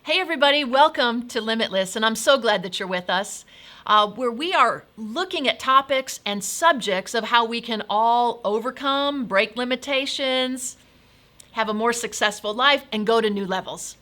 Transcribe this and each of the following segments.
Hey everybody, welcome to Limitless, and I'm so glad that you're with us, where we are looking at topics and subjects of how we can all overcome, break limitations, have a more successful life, and go to new levels.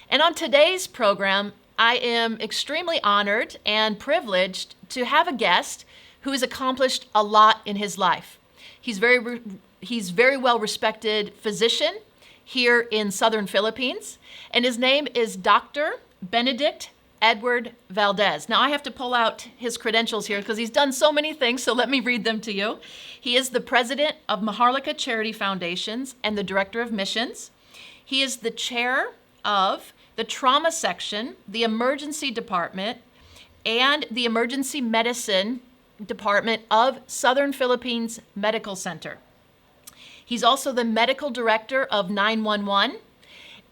And on today's program, I am extremely honored and privileged to have a guest who has accomplished a lot in his life. He's very well respected physician here in southern Philippines, and his name is Dr. Benedict Edward Valdez. Now I have to pull out his credentials here because he's done so many things, so let me read them to you. He is the president of Maharlika Charity Foundations and the director of missions. He is the chair of the trauma section, the emergency department, and the emergency medicine department of Southern Philippines Medical Center. He's also the medical director of 911,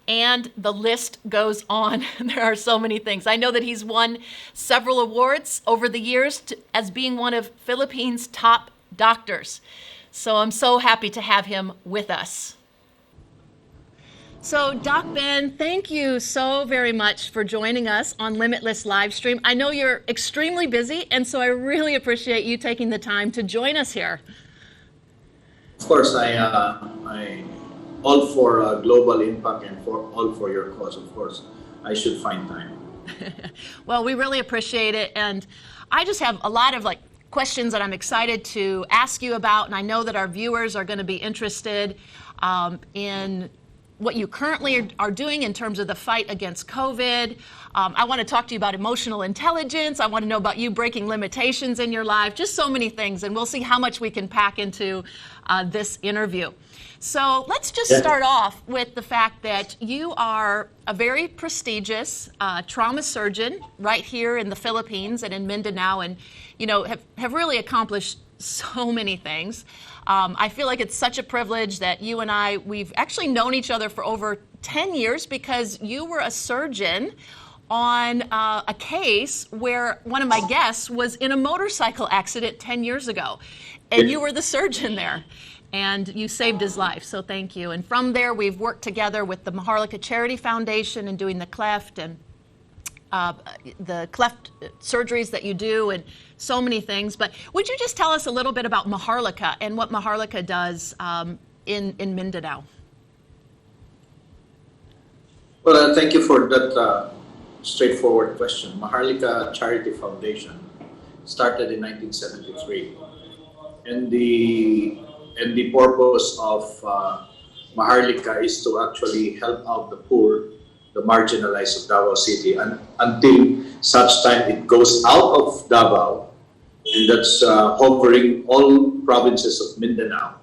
and the list goes on. There are so many things. I know that he's won several awards over the years as being one of Philippines' top doctors. So I'm so happy to have him with us. So Doc Ben, thank you so very much for joining us on Limitless Livestream. I know you're extremely busy, and so I really appreciate you taking the time to join us here. Of course, I all for global impact and all for your cause. Of course, I should find time. Well, we really appreciate it, and I just have a lot of questions that I'm excited to ask you about, and I know that our viewers are going to be interested in what you currently are doing in terms of the fight against COVID. I want to talk to you about emotional intelligence. I want to know about you breaking limitations in your life, just so many things, and we'll see how much we can pack into this interview. So let's just start off with the fact that you are a very prestigious trauma surgeon right here in the Philippines and in Mindanao, and have really accomplished so many things. I feel like it's such a privilege that you and we've actually known each other for over 10 years because you were a surgeon on a case where one of my guests was in a motorcycle accident 10 years ago. And you were the surgeon there. And you saved his life, so thank you. And from there, we've worked together with the Maharlika Charity Foundation and doing the cleft and the cleft surgeries that you do and so many things. But would you just tell us a little bit about Maharlika and what Maharlika does in Mindanao? Well, thank you for that straightforward question. Maharlika Charity Foundation started in 1973. And the purpose of Maharlika is to actually help out the poor, the marginalized of Davao City, and until such time it goes out of Davao, and that's covering all provinces of Mindanao.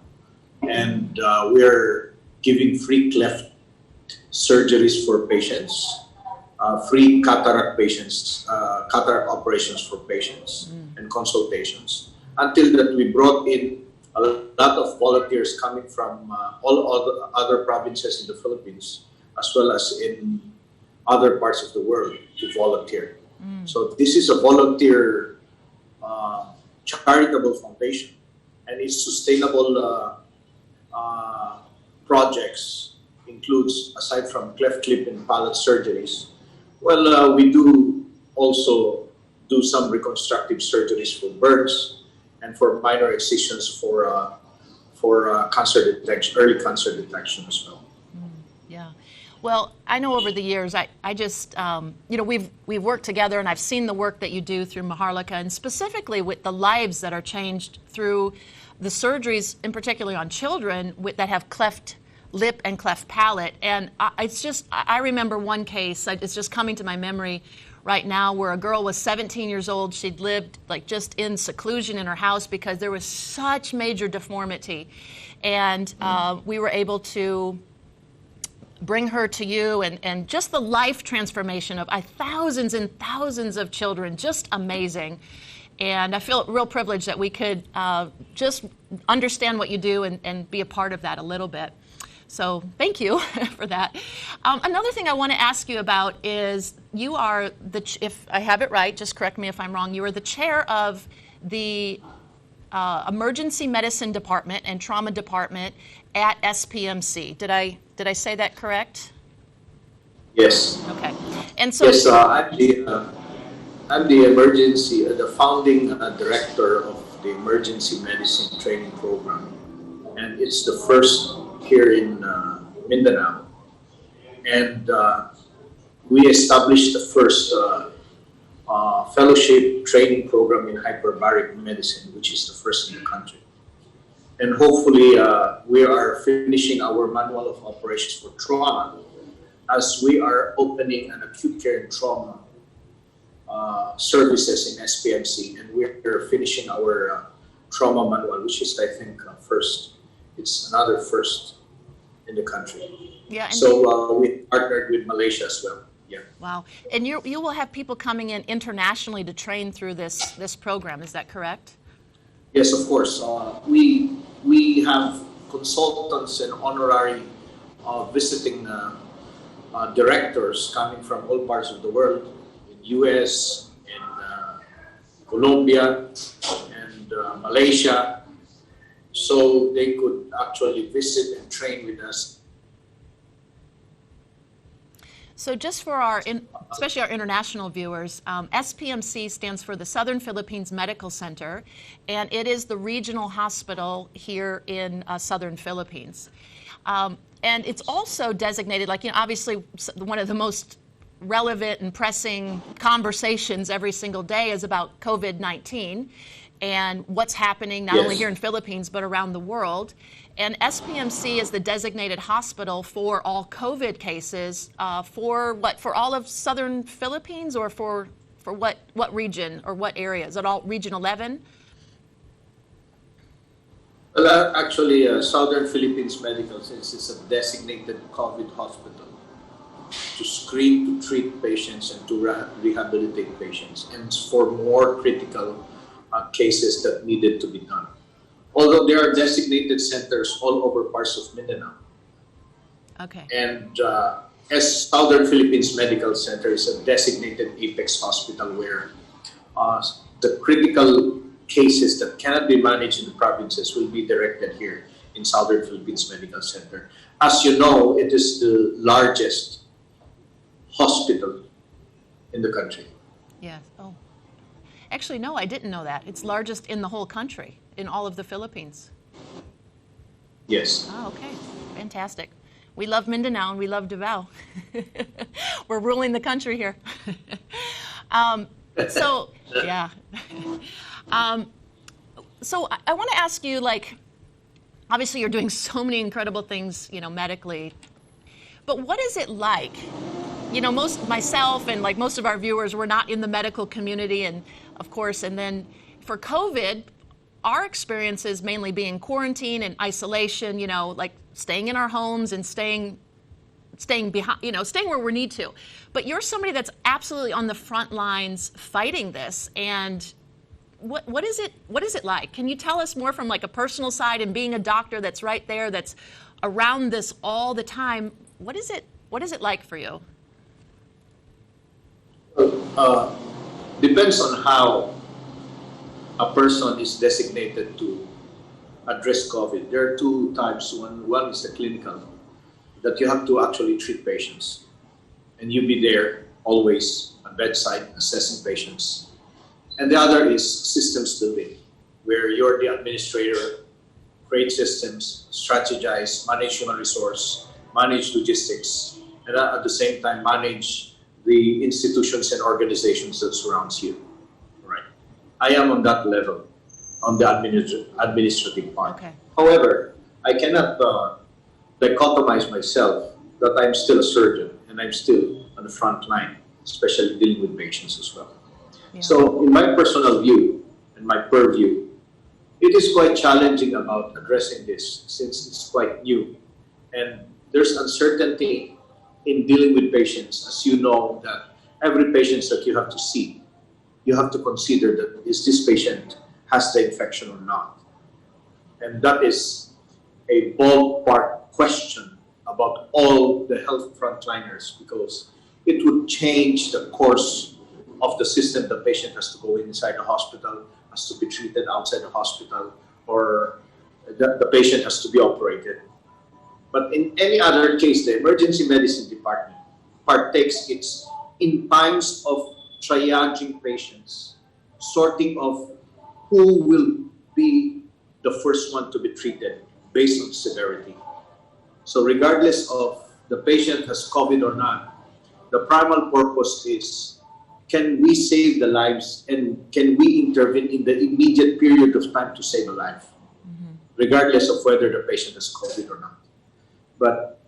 And we're giving free cleft surgeries for patients, free cataract operations for patients, and consultations. Until that, we brought in a lot of volunteers coming from all other provinces in the Philippines, as well as in other parts of the world, to volunteer. So this is a volunteer charitable foundation, and its sustainable projects includes, aside from cleft clip and palate surgeries, we do also do some reconstructive surgeries for burns and for minor excisions for cancer detection, early cancer detection as well. Yeah. Well, I know over the years, I just, we've worked together, and I've seen the work that you do through Maharlika, and specifically with the lives that are changed through the surgeries, in particular on children that have cleft lip and cleft palate. And I remember one case, it's just coming to my memory right now, where a girl was 17 years old. She'd lived just in seclusion in her house because there was such major deformity. And we were able to bring her to you, and just the life transformation of thousands and thousands of children, just amazing. And I feel real privileged that we could just understand what you do and be a part of that a little bit. So thank you for that. Another thing I want to ask you about is you are if I have it right, just correct me if I'm wrong, you are the chair of the emergency medicine department and trauma department at SPMC. Did I say that correct? Yes. Okay. And so, Yes, I'm the emergency, the founding director of the emergency medicine training program, and it's the first here in Mindanao. And we established the first fellowship training program in hyperbaric medicine, which is the first in the country. And hopefully, we are finishing our manual of operations for trauma, as we are opening an acute care and trauma services in SPMC, and we're finishing our trauma manual, which is, I think, first. It's another first in the country. yeah. And So we partnered with Malaysia as well. Yeah. wow. And you will have people coming in internationally to train through this program. Is that correct? Yes, of course. We have consultants and honorary visiting directors coming from all parts of the world, in US, in Colombia, and Malaysia, so they could actually visit and train with us. So just for especially our international viewers, SPMC stands for the Southern Philippines Medical Center, and it is the regional hospital here in Southern Philippines. And it's also designated, like, obviously one of the most relevant and pressing conversations every single day is about COVID-19 and what's happening not only here in Philippines but around the world. And SPMC is the designated hospital for all COVID cases for all of Southern Philippines, or for what region or what area? Is it all Region 11? Well, actually, Southern Philippines Medical, since it's a designated COVID hospital to screen, to treat patients, and to rehabilitate patients, and for more critical cases that needed to be done. Although there are designated centers all over parts of Mindanao. Okay. And as Southern Philippines Medical Center is a designated apex hospital where the critical cases that cannot be managed in the provinces will be directed here in Southern Philippines Medical Center. As you know, it is the largest hospital in the country. Yes. Oh. Actually, no, I didn't know that. It's largest in the whole country, in all of the Philippines. Yes. Oh, okay. Fantastic. We love Mindanao and we love Davao. We're ruling the country here. So, yeah. So I want to ask you, like, obviously you're doing so many incredible things, medically, but what is it like? Myself and like most of our viewers, we're not in the medical community, and of course, and then for COVID, our experience is mainly being quarantine and isolation, like staying in our homes and staying behind, staying where we need to. But you're somebody that's absolutely on the front lines fighting this, and what is it like? Can you tell us more from like a personal side, and being a doctor that's right there, that's around this all the time? What is it like for you? Depends on how a person is designated to address COVID. There are two types. One is the clinical, that you have to actually treat patients, and you be there always at bedside assessing patients. And the other is systems building, where you're the administrator, create systems, strategize, manage human resource, manage logistics, and at the same time manage the institutions and organizations that surrounds you. Right. I am on that level, on the administrative part. Okay. However, I cannot dichotomize myself that I'm still a surgeon and I'm still on the front line, especially dealing with patients as well. Yeah. So in my personal view and my purview, it is quite challenging about addressing this, since it's quite new. And there's uncertainty in dealing with patients, as you know, that every patient that you have to see, you have to consider that is this patient has the infection or not. And that is a ballpark question about all the health frontliners, because it would change the course of the system. The patient has to go inside the hospital, has to be treated outside the hospital, or the patient has to be operated. But in any other case, the emergency medicine department partakes its in times of triaging patients, sorting of who will be the first one to be treated based on severity. So regardless of the patient has COVID or not, the primal purpose is, can we save the lives and can we intervene in the immediate period of time to save a life, regardless of whether the patient has COVID or not. But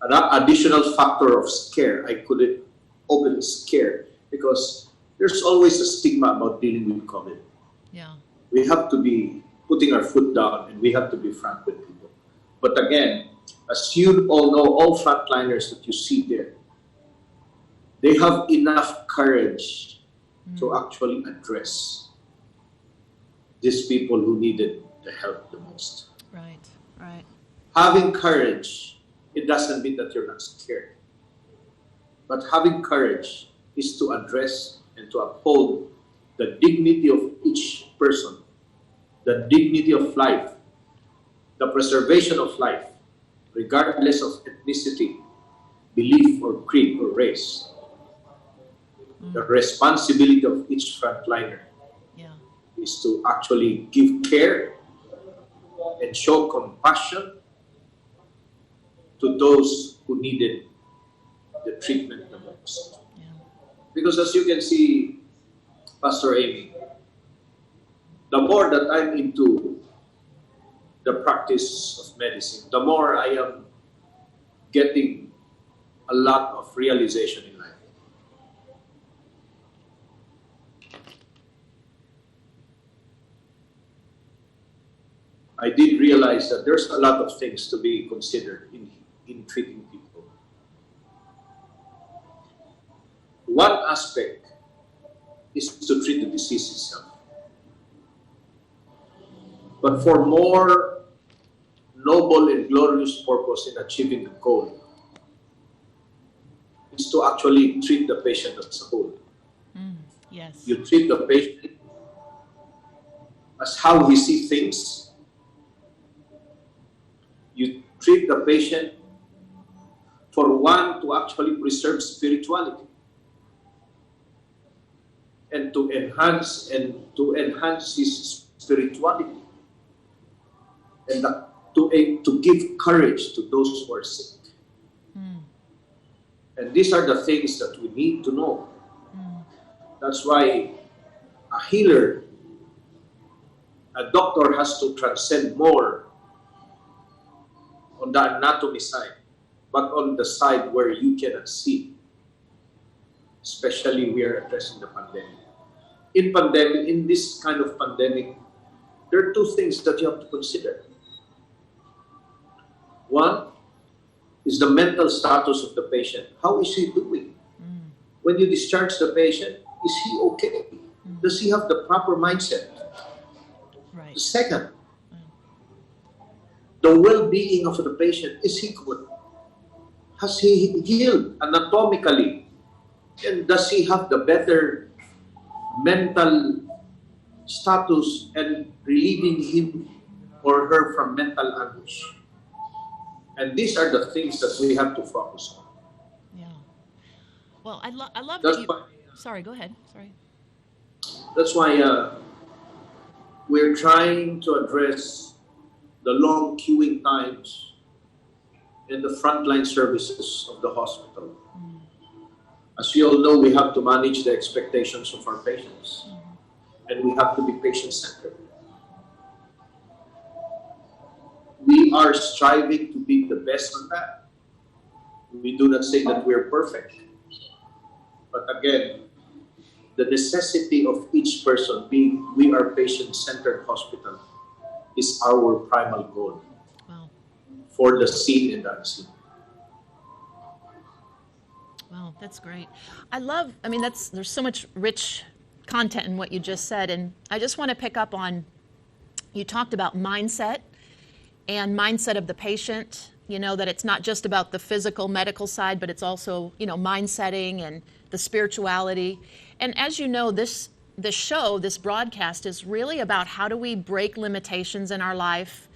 an additional factor of scare, I couldn't open scare, because there's always a stigma about dealing with COVID. Yeah. We have to be putting our foot down and we have to be frank with people. But again, as you all know, all frontliners that you see there, they have enough courage to actually address these people who needed the help the most. Right, right. Having courage, it doesn't mean that you're not scared. But having courage is to address and to uphold the dignity of each person, the dignity of life, the preservation of life, regardless of ethnicity, belief, or creed, or race. The responsibility of each frontliner is to actually give care and show compassion to those who needed the treatment the most. Yeah. Because as you can see, Pastor Amy, the more that I'm into the practice of medicine, the more I am getting a lot of realization in life. I did realize that there's a lot of things to be considered in treating people. One aspect is to treat the disease itself. But for more noble and glorious purpose in achieving the goal is to actually treat the patient as a whole. Yes. You treat the patient as how he sees things. You treat the patient for one to actually preserve spirituality and to enhance his spirituality and to give courage to those who are sick. And these are the things that we need to know. That's why a healer, a doctor, has to transcend more on the anatomy side, but on the side where you cannot see. Especially we are addressing the pandemic. In this kind of pandemic, there are two things that you have to consider. One is the mental status of the patient. How is he doing? When you discharge the patient, is he okay? Does he have the proper mindset? Right. The second, the well-being of the patient, is he good? Has he healed anatomically? And does he have the better mental status and relieving him or her from mental anguish? And these are the things that we have to focus on. Yeah. Well, I love That's that you... why, Sorry, go ahead. Sorry. that's why we're trying to address the long queuing times in the frontline services of the hospital. As you all know, we have to manage the expectations of our patients, and we have to be patient-centered. We are striving to be the best on that. We do not say that we're perfect. But again, the necessity of each person being, we are patient-centered hospital, is our primal goal. Wow. For the seen and the unseen. Wow, that's great. There's so much rich content in what you just said, and I just want to pick up on, you talked about mindset and mindset of the patient, that it's not just about the physical medical side, but it's also, mindsetting and the spirituality. And as you know, this show, this broadcast is really about how do we break limitations in our life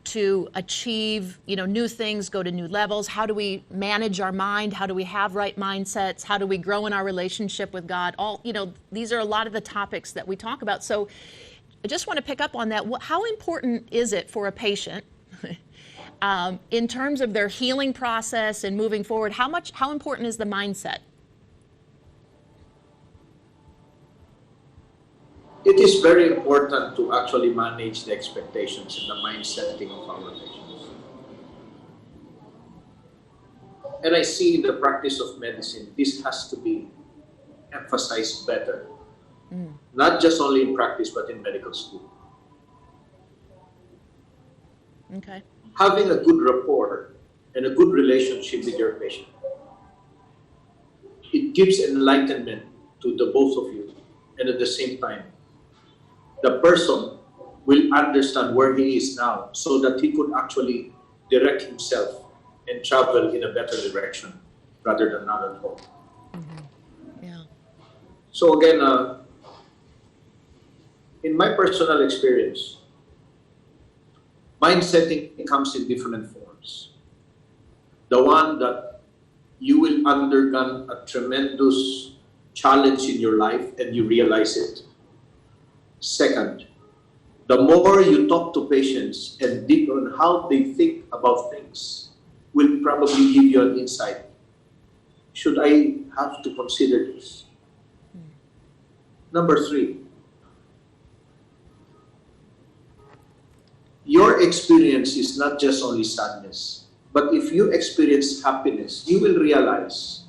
to achieve, new things, go to new levels? How do we manage our mind? How do we have right mindsets? How do we grow in our relationship with God? These are a lot of the topics that we talk about. So I just want to pick up on that. How important is it for a patient in terms of their healing process and moving forward? How important is the mindset? It is very important to actually manage the expectations and the mindsetting of our patients. And I see in the practice of medicine, this has to be emphasized better. Not just only in practice, but in medical school. Okay. Having a good rapport and a good relationship with your patient, it gives enlightenment to the both of you. And at the same time, the person will understand where he is now so that he could actually direct himself and travel in a better direction rather than not at all. Yeah. So again, in my personal experience, mindsetting comes in different forms. The one that you will undergo a tremendous challenge in your life and you realize it. Second, the more you talk to patients and dig on how they think about things will probably give you an insight. Should I have to consider this? Number 3, your experience is not just only sadness, but if you experience happiness, you will realize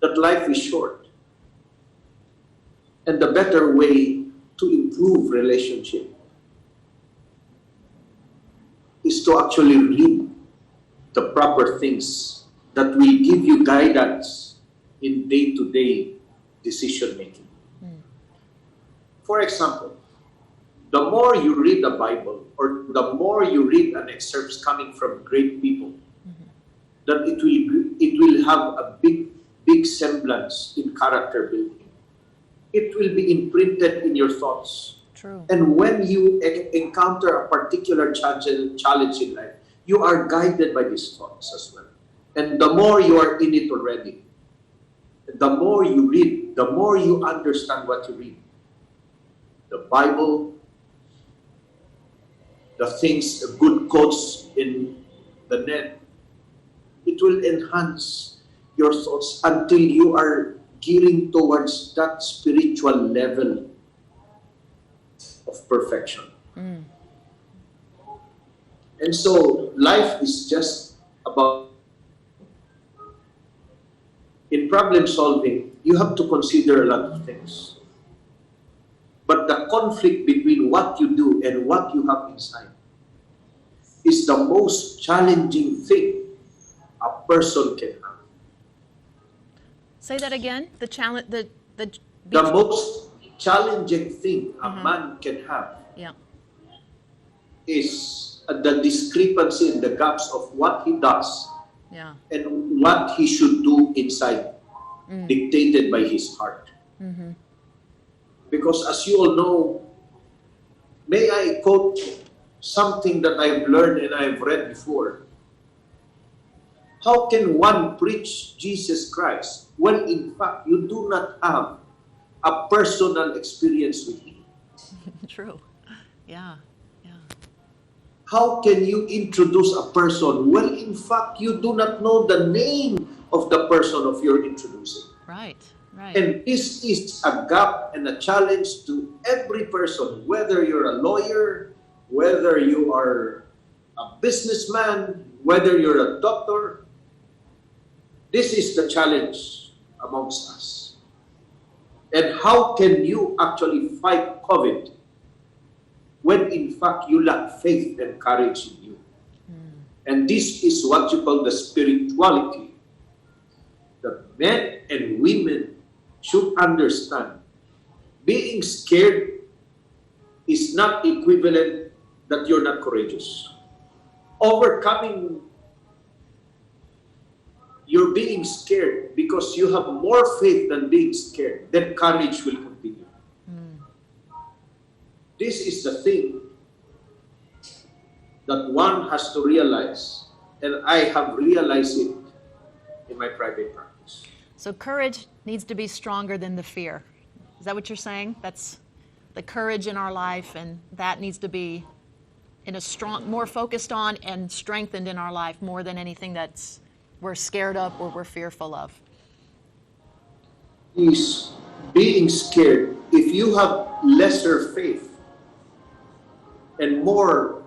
that life is short. And the better way to improve relationship is to actually read the proper things that will give you guidance in day-to-day decision making. For example, the more you read the Bible or the more you read an excerpt coming from great people, that it will have a big semblance in character building. It will be imprinted in your thoughts. True. And when you encounter a particular challenge in life, you are guided by these thoughts as well. And the more you are in it already, the more you read, the more you understand what you read. The Bible, the things, the good quotes in the net, it will enhance your thoughts until you are gearing towards that spiritual level of perfection. And so life is just about, in problem solving, you have to consider a lot of things. But the conflict between what you do and what you have inside is the most challenging thing a person can have. Say that again. The most challenging thing a man can have is the discrepancy in the gaps of what he does and what he should do inside, dictated by his heart. Because as you all know, may I quote something that I've learned and I've read before. How can one preach Jesus Christ when in fact you do not have a personal experience with Him? True. Yeah. How can you introduce a person when in fact you do not know the name of the person of your introducing? Right. And this is a gap and a challenge to every person, whether you're a lawyer, whether you are a businessman, whether you're a doctor. This is the challenge amongst us. And how can you actually fight COVID when in fact you lack faith and courage in you? And this is what you call the spirituality that men and women should understand. Being scared is not equivalent that you're not courageous. Overcoming, you're being scared because you have more faith than being scared, then courage will continue. This is the thing that one has to realize, and I have realized it in my private practice. So courage needs to be stronger than the fear. Is that what you're saying? That's the courage in our life, and that needs to be in a strong, more focused on and strengthened in our life more than anything that's we're scared of or we're fearful of. Is being scared. If you have lesser faith and more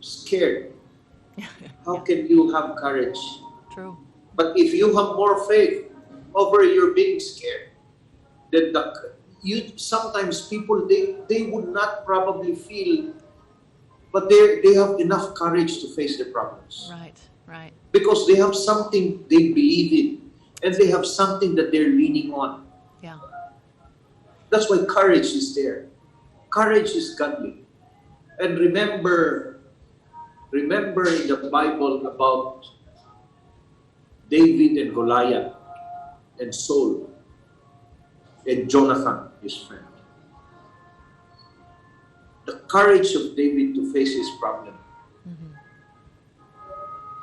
scared, how can you have courage? True. But if you have more faith over your being scared, then sometimes people they would not probably feel, but they have enough courage to face their problems. Right, right. Because they have something they believe in, and they have something that they're leaning on. Yeah. That's why courage is there. Courage is godly. And remember in the Bible about David and Goliath and Saul and Jonathan, his friend. The courage of David to face his problem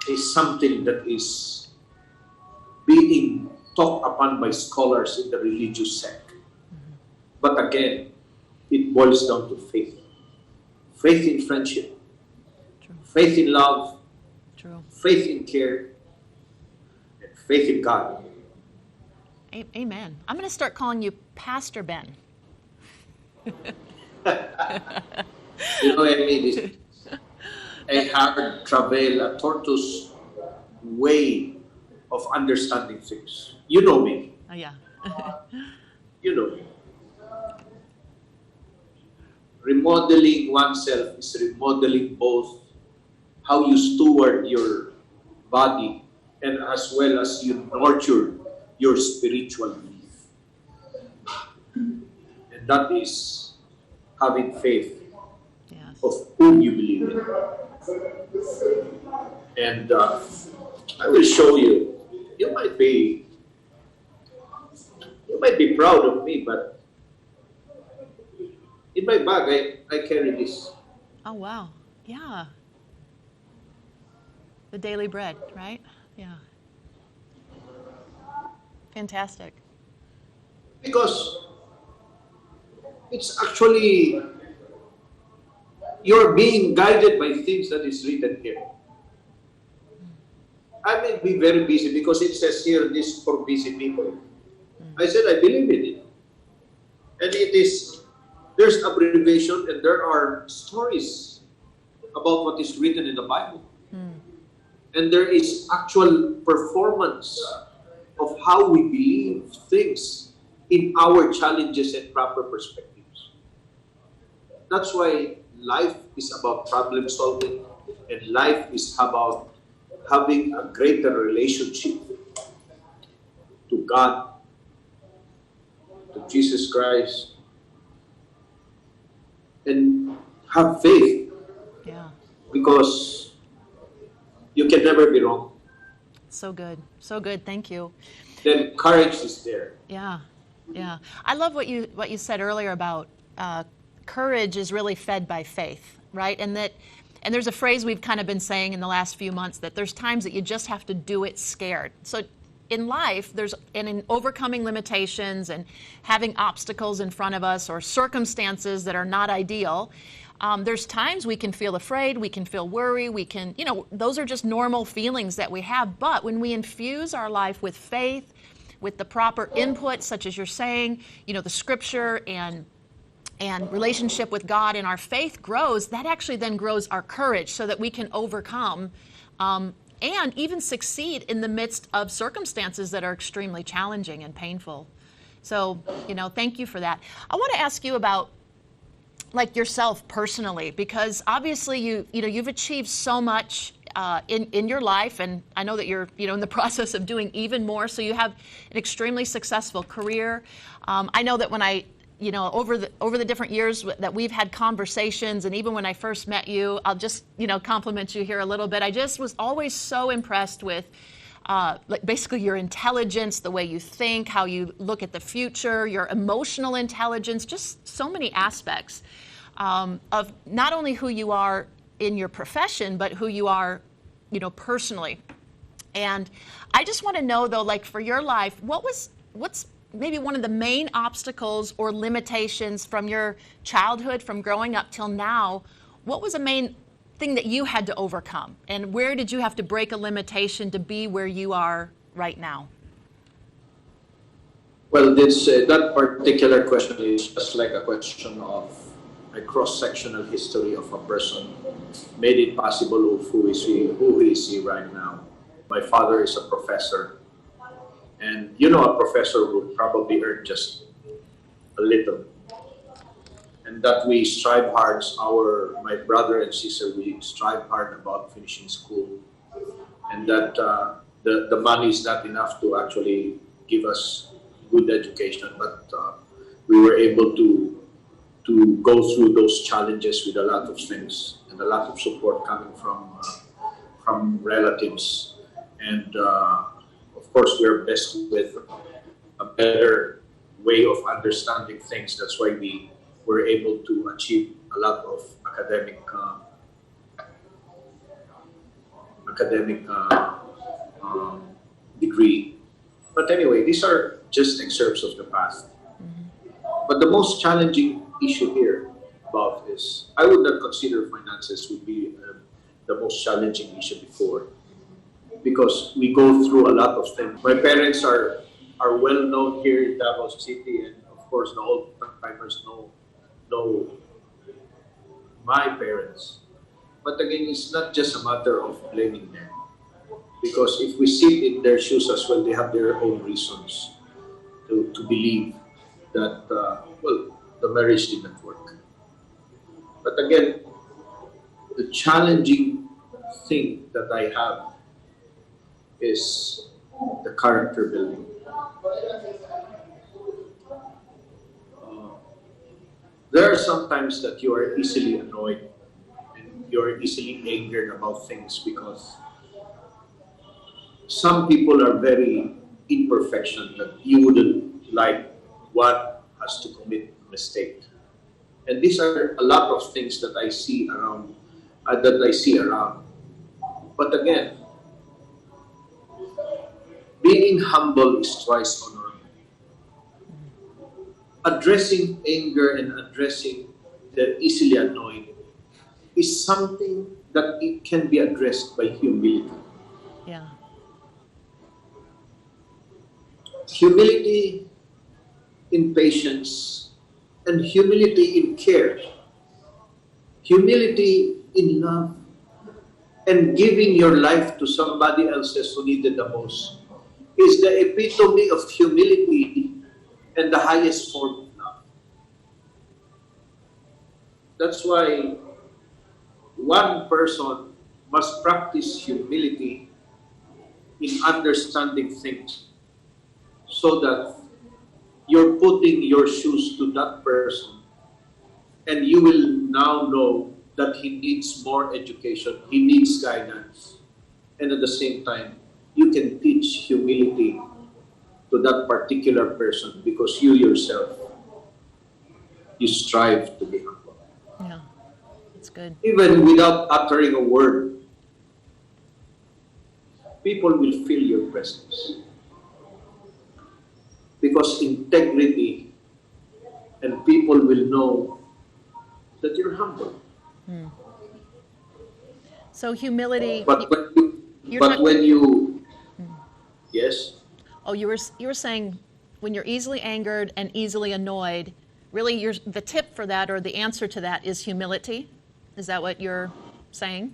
is something that is being talked upon by scholars in the religious sect. But again, it boils down to faith. Faith in friendship. True. Faith in love. True. Faith in care. And faith in God. Amen. I'm going to start calling you Pastor Ben. Amy, this a hard travel, a tortoise way of understanding things. You know me. Oh, yeah. You know me. Remodeling oneself is remodeling both how you steward your body and as well as you nurture your spiritual belief. And that is having faith of whom you believe in. And I will show you. You might be proud of me, but in my bag I carry this. Oh wow. Yeah. The daily bread, right? Yeah. Fantastic. Because it's actually you're being guided by things that is written here. I may be very busy because it says here this for busy people. I said I believe in it. And there's abbreviation and there are stories about what is written in the Bible. And there is actual performance of how we believe things in our challenges and proper perspectives. That's why life is about problem solving, and life is about having a greater relationship to God, to Jesus Christ, and have faith. Yeah. Because you can never be wrong. So good. So good. Thank you. Then courage is there. Yeah. Yeah. I love what you said earlier about courage is really fed by faith, right? And there's a phrase we've kind of been saying in the last few months that there's times that you just have to do it scared. So in life, in overcoming limitations and having obstacles in front of us or circumstances that are not ideal, there's times we can feel afraid, we can feel worry, those are just normal feelings that we have. But when we infuse our life with faith, with the proper input, such as you're saying, the scripture and relationship with God, and our faith grows, that actually then grows our courage so that we can overcome and even succeed in the midst of circumstances that are extremely challenging and painful. So, thank you for that. I want to ask you about yourself personally, because obviously you've achieved so much in your life, and I know that you're in the process of doing even more. So you have an extremely successful career. I know that when I over the different years that we've had conversations, and even when I first met you, I'll just compliment you here a little bit. I just was always so impressed with basically your intelligence, the way you think, how you look at the future, your emotional intelligence, just so many aspects of not only who you are in your profession, but who you are, you know, personally. And I just want to know, though, like for your life, what's maybe one of the main obstacles or limitations from your childhood, from growing up till now? What was the main thing that you had to overcome? And where did you have to break a limitation to be where you are right now? Well, this that particular question is just like a question of a cross-sectional history of a person made it possible of who is he right now. My father is a professor, and you know, a professor would probably earn just a little, and that we strive hard. My brother and sister, we strive hard about finishing school, and that the money is not enough to actually give us good education, but we were able to go through those challenges with a lot of things and a lot of support coming from relatives. And of course, we're blessed with a better way of understanding things. That's why we were able to achieve a lot of academic degree. But anyway, these are just excerpts of the past. But the most challenging issue here about is, I would not consider finances would be the most challenging issue before, because we go through a lot of things. My parents are well known here in Davao City, and of course the old timers know my parents. But again, it's not just a matter of blaming them, because if we sit in their shoes as well, they have their own reasons to believe that the marriage didn't work. But again, the challenging thing that I have is the character building. There are some times that you are easily annoyed and you're easily angered about things, because some people are very imperfection that you wouldn't like one has to commit a mistake. And these are a lot of things that I see around. But again, being humble is twice honorable. Addressing anger and addressing the easily annoyed is something that it can be addressed by humility. Yeah. Humility in patience, and humility in care, humility in love, and giving your life to somebody else's who needed the most is the epitome of humility and the highest form of love. That's why one person must practice humility in understanding things, so that you're putting your shoes to that person, and you will now know that he needs more education, he needs guidance, and at the same time, you can teach humility to that particular person, because you yourself, you strive to be humble. Yeah, that's good. Even without uttering a word, people will feel your presence. Because integrity, and people will know that you're humble. So humility. But when you yes. Oh, you were saying when you're easily angered and easily annoyed, really the tip for that, or the answer to that, is humility. Is that what you're saying?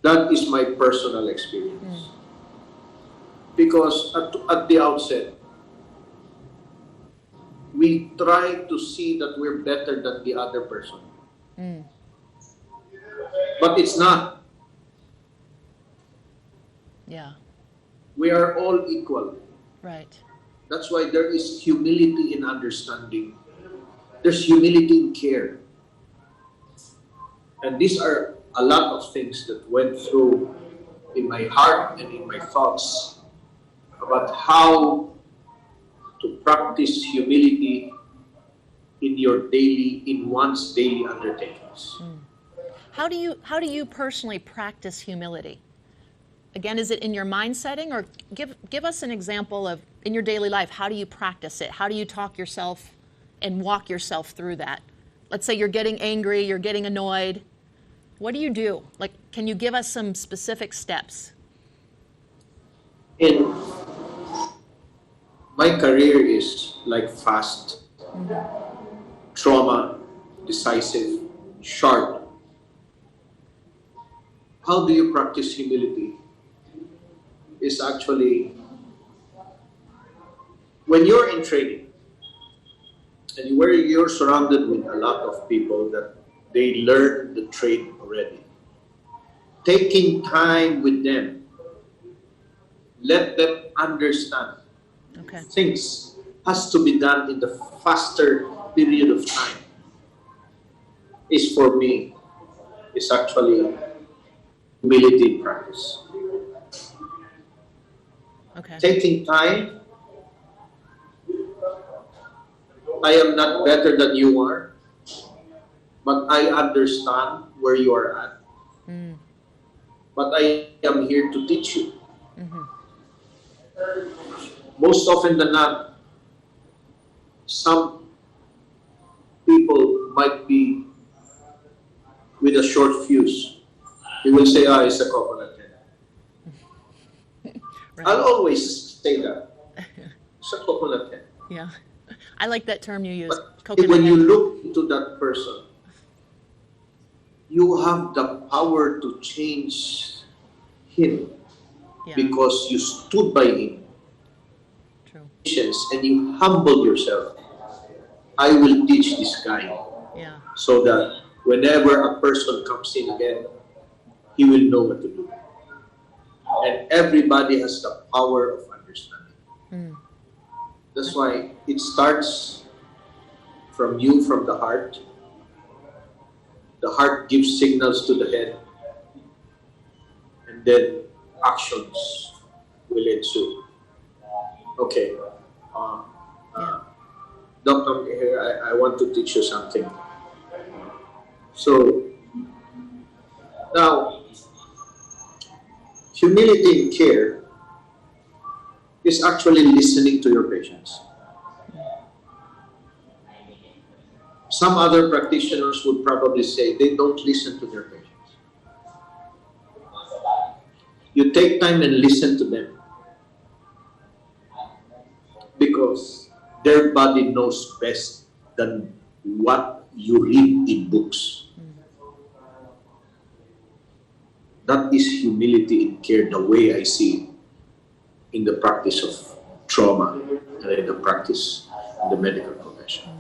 That is my personal experience. Because at the outset, we try to see that we're better than the other person. But it's not. Yeah. We are all equal. Right. That's why there is humility in understanding. There's humility in care. And these are a lot of things that went through in my heart and in my thoughts about how to practice humility in one's daily undertakings. How do you personally practice humility? Again, is it in your mind setting, or give us an example of in your daily life, how do you practice it? How do you talk yourself and walk yourself through that? Let's say you're getting angry, you're getting annoyed. What do you do? Like, can you give us some specific steps? In my career is like fast, trauma, decisive, sharp. How do you practice humility? Is actually when you're in training and where you're surrounded with a lot of people that they learn the trade already. Taking time with them, let them understand. Okay. Things has to be done in the faster period of time. Is for me, is actually humility in practice. Okay. Taking time. I am not better than you are, but I understand where you are at. But I am here to teach you. Most often than not, some people might be with a short fuse. They will say, it's a coconut head. Right. I'll always say that. It's a coconut head. Yeah. I like that term you use. But coconut when you head. look into that person, you have the power to change him because you stood by him. True. And you humbled yourself. I will teach this guy so that whenever a person comes in again, he will know what to do. And everybody has the power of understanding. That's why it starts from you, from the heart. The heart gives signals to the head, and then actions will ensue. Okay. Doctor, here I want to teach you something. So, now, humility in care is actually listening to your patients. Some other practitioners would probably say they don't listen to their patients. You take time and listen to them because their body knows best than what you read in books. That is humility in care, the way I see it in the practice of trauma and in the practice in the medical profession.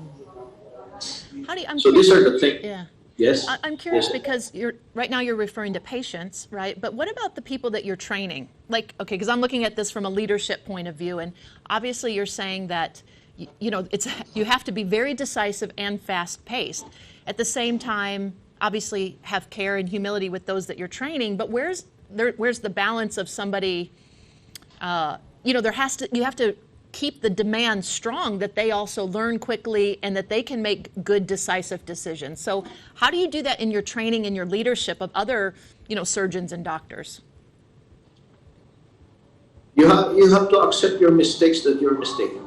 So these are the things. Yeah. Yes. I'm curious yes. because right now you're referring to patients, right? But what about the people that you're training? Like, okay, because I'm looking at this from a leadership point of view, and obviously you're saying that you have to be very decisive and fast-paced. At the same time, obviously have care and humility with those that you're training. But where's the balance of somebody? You have to keep the demand strong that they also learn quickly and that they can make good, decisive decisions. So how do you do that in your training and your leadership of other, surgeons and doctors? You have to accept your mistakes, that you're mistaken.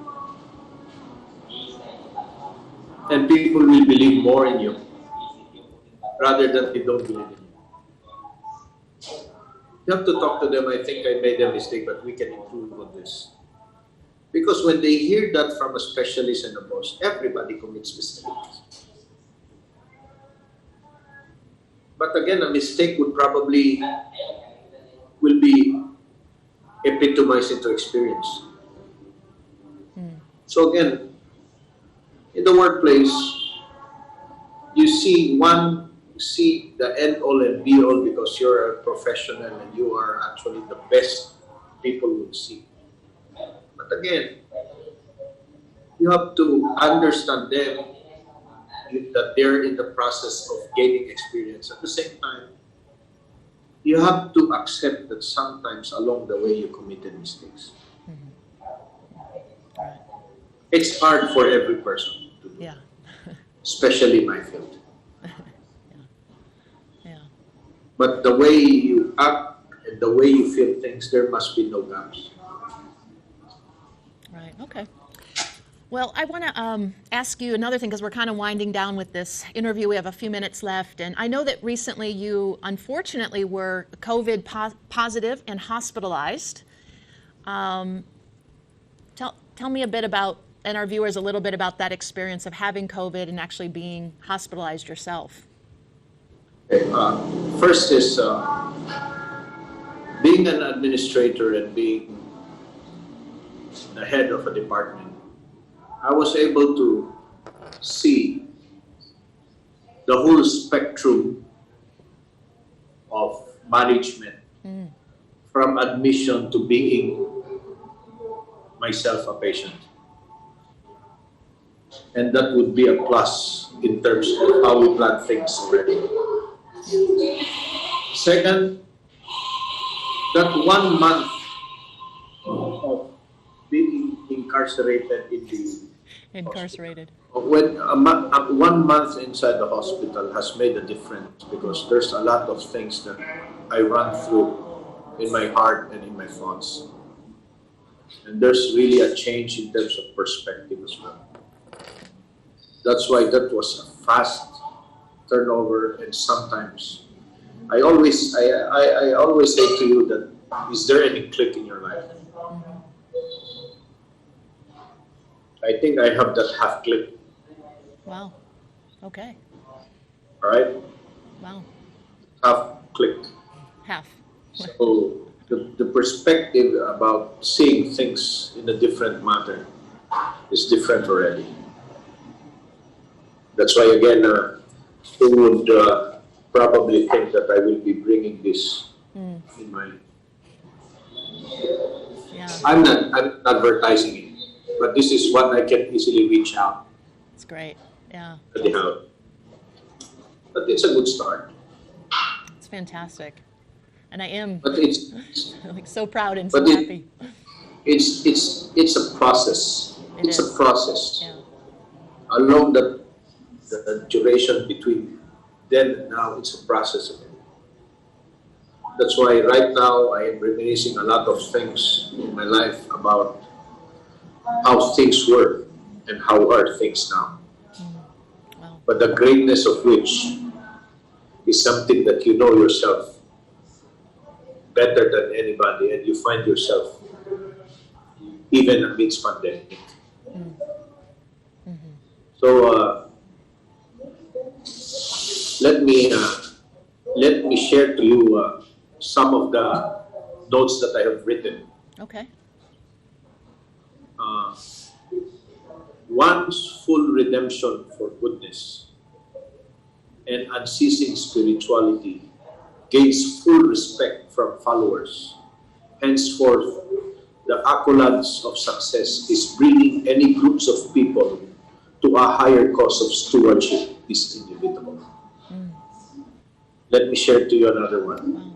And people will believe more in you rather than they don't believe in you. You have to talk to them. I think I made a mistake, but we can improve on this. Because when they hear that from a specialist and a boss, everybody commits mistakes. But again, a mistake will be epitomized into experience. So again, in the workplace, you see the end all and be all because you're a professional and you are actually the best people will see. But again, you have to understand them that they're in the process of gaining experience. At the same time, you have to accept that sometimes along the way you committed mistakes. It's hard for every person to do, especially in my field. Yeah. But the way you act and the way you feel things, there must be no gaps. Right. Okay. Well, I want to ask you another thing because we're kind of winding down with this interview. We have a few minutes left. And I know that recently you, unfortunately, were COVID positive and hospitalized. Tell me a bit about, and our viewers, a little bit about that experience of having COVID and actually being hospitalized yourself. Okay, first is being an administrator and being the head of a department. I was able to see the whole spectrum of management, from admission to being myself a patient. And that would be a plus in terms of how we plan things already. Second, that 1 month of being incarcerated in the Incarcerated. when 1 month inside the hospital has made a difference, because there's a lot of things that I run through in my heart and in my thoughts. And there's really a change in terms of perspective as well. That's why that was a fast turnover, and sometimes I always say to you that, is there any click in your life? I think I have that half click. Wow. Okay. All right? Wow. Half click. Half. So the perspective about seeing things in a different manner is different already. That's why, again, who would probably think that I will be bringing this in my... Yeah. I'm not advertising it, but this is what I can easily reach out. It's great. Yeah. Anyhow, but it's a good start. It's fantastic. And I am But it's like so proud and so but happy. it's a process. It's a process. Yeah. Along the duration between then and now, it's a process again. That's why right now I am reminiscing a lot of things in my life about how things were and how are things now. Wow. But the greatness of which is something that you know yourself better than anybody, and you find yourself even amidst pandemic. So let me share to you some of the notes that I have written. Okay. One's full redemption for goodness and unceasing spirituality gains full respect from followers. Henceforth, the accolades of success is bringing any groups of people to a higher cause of stewardship is inevitable. Let me share to you another one.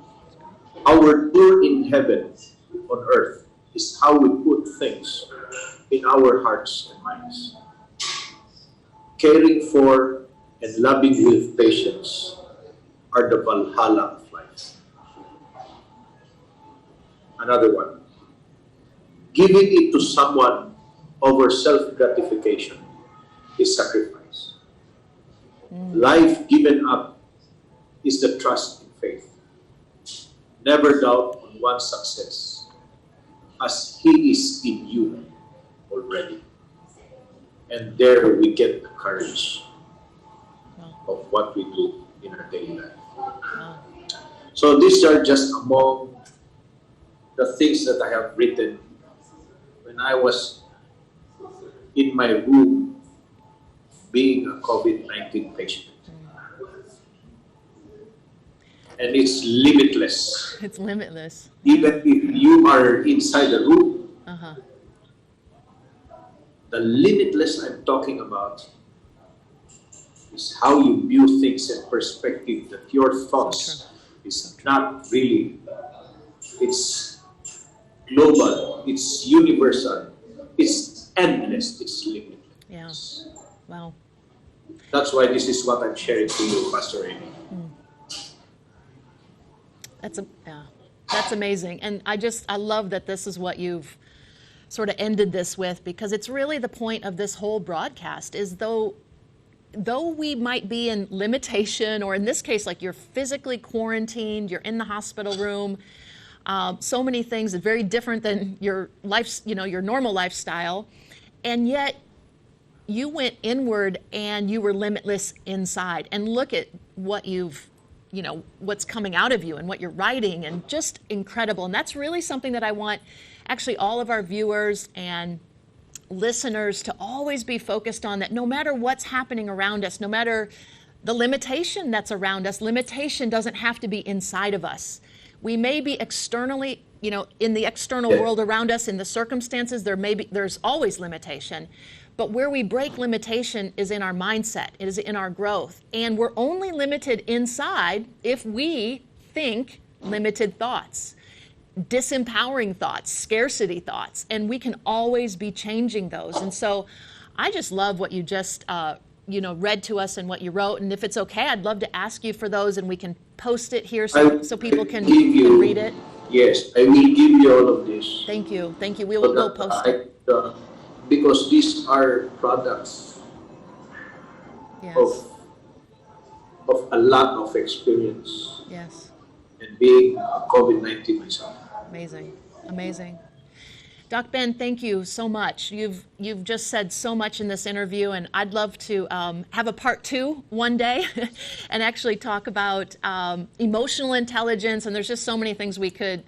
Our tour in heaven on earth is how we put things in our hearts and minds. Caring for and loving with patience are the Valhalla of life. Another one. Giving it to someone over self-gratification is sacrifice. Life given up is the trust in faith. Never doubt on one's success, as He is in you already. And there we get the courage of what we do in our daily life. So these are just among the things that I have written when I was in my room being a COVID-19 patient. And it's limitless. It's limitless. Even if you are inside the room, the limitless I'm talking about is how you view things in perspective, that your thoughts is not really, it's global, it's universal, it's endless, it's limitless. Yeah. Wow. That's why this is what I'm sharing to you, Pastor Amy. That's amazing. And I love that this is what you've sort of ended this with, because it's really the point of this whole broadcast is though we might be in limitation, or in this case, like you're physically quarantined, you're in the hospital room, so many things are very different than your life, your normal lifestyle, and yet you went inward and you were limitless inside. And look at what what's coming out of you and what you're writing, and just incredible. And that's really something that I want actually all of our viewers and listeners to always be focused on, that no matter what's happening around us, no matter the limitation that's around us, limitation doesn't have to be inside of us. We may be externally, in the external world around us, in the circumstances, there's always limitation. But where we break limitation is in our mindset, it is in our growth. And we're only limited inside if we think limited thoughts, disempowering thoughts, scarcity thoughts, and we can always be changing those. And so I just love what you just read to us and what you wrote. And if it's okay, I'd love to ask you for those, and we can post it here so people can read it. Yes, I will give you all of this. Thank you. We'll post it. Because these are products of a lot of experience. Yes. And being COVID-19 myself. Amazing. Doc Ben, thank you so much. You've just said so much in this interview, and I'd love to have a part 2 one day and actually talk about emotional intelligence. And there's just so many things we could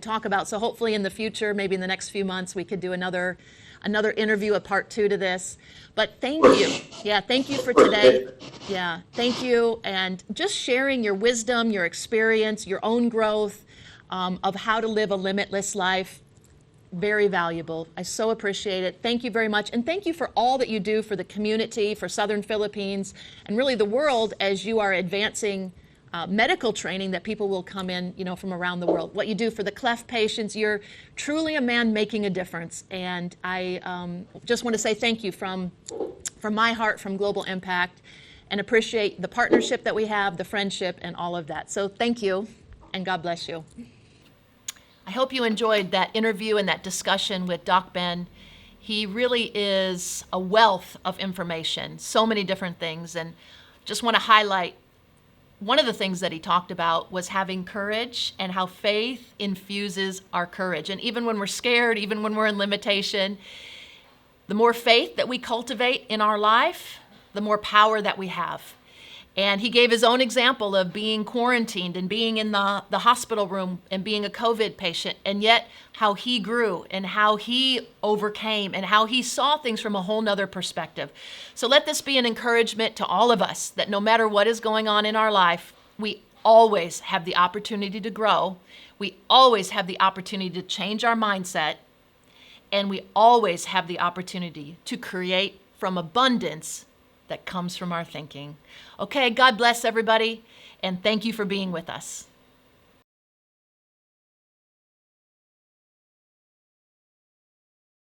talk about. So hopefully in the future, maybe in the next few months, we could do another interview, a part 2 to this. But thank you. Yeah, thank you for today. Yeah, thank you. And just sharing your wisdom, your experience, your own growth of how to live a limitless life. Very valuable. I so appreciate it. Thank you very much. And thank you for all that you do for the community, for Southern Philippines, and really the world, as you are advancing medical training that people will come in, from around the world. What you do for the cleft patients, you're truly a man making a difference. And I just want to say thank you from my heart, from Global Impact, and appreciate the partnership that we have, the friendship, and all of that. So thank you, and God bless you. I hope you enjoyed that interview and that discussion with Doc Ben. He really is a wealth of information, so many different things. And just want to highlight one of the things that he talked about was having courage, and how faith infuses our courage. And even when we're scared, even when we're in limitation, the more faith that we cultivate in our life, the more power that we have. And he gave his own example of being quarantined and being in the hospital room and being a COVID patient, and yet how he grew and how he overcame and how he saw things from a whole nother perspective. So let this be an encouragement to all of us that no matter what is going on in our life, we always have the opportunity to grow. We always have the opportunity to change our mindset. And we always have the opportunity to create from abundance that comes from our thinking. Okay, God bless everybody, and thank you for being with us.